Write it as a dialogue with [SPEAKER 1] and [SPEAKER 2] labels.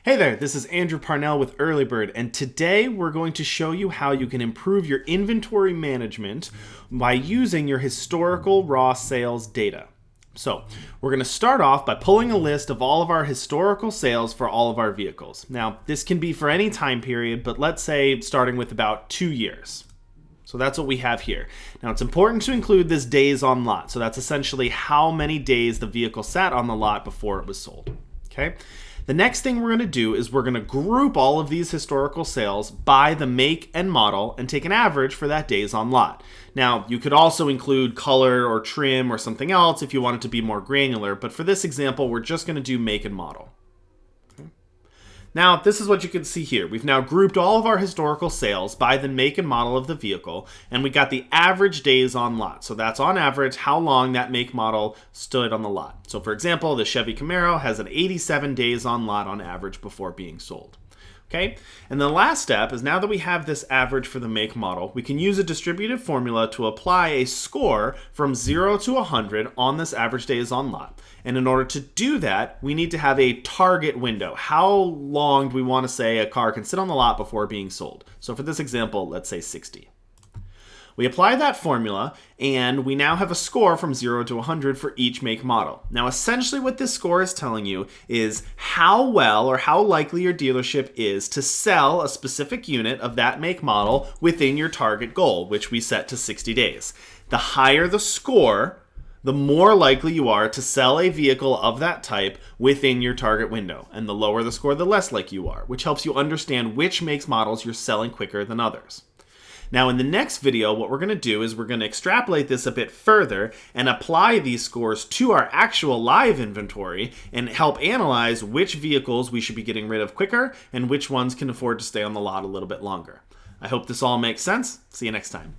[SPEAKER 1] Hey there, this is Andrew Parnell with Early Bird, and today we're going to show you how you can improve your inventory management by using your historical raw sales data. So, we're going to start off by pulling a list of all of our historical sales for all of our vehicles. Now, this can be for any time period, but let's say starting with about 2 years. So that's what we have here. Now, it's important to include this days on lot. So that's essentially how many days the vehicle sat on the lot before it was sold. Okay? The next thing we're going to do is we're going to group all of these historical sales by the make and model and take an average for that days on lot. Now, you could also include color or trim or something else if you want it to be more granular, but for this example, we're just going to do make and model. Now, this is what you can see here. We've now grouped all of our historical sales by the make and model of the vehicle, and we got the average days on lot. So that's on average how long that make model stood on the lot. So for example, the Chevy Camaro has an 87 days on lot on average before being sold. Okay, and the last step is now that we have this average for the make model, we can use a distributive formula to apply a score from 0 to 100 on this average days on lot. And in order to do that, we need to have a target window. How long do we want to say a car can sit on the lot before being sold? So for this example, let's say 60. We apply that formula, and we now have a score from 0 to 100 for each make model. Now, essentially what this score is telling you is how well or how likely your dealership is to sell a specific unit of that make model within your target goal, which we set to 60 days. The higher the score, the more likely you are to sell a vehicle of that type within your target window. And the lower the score, the less likely you are, which helps you understand which makes models you're selling quicker than others. Now, in the next video, what we're going to do is we're going to extrapolate this a bit further and apply these scores to our actual live inventory and help analyze which vehicles we should be getting rid of quicker and which ones can afford to stay on the lot a little bit longer. I hope this all makes sense. See you next time.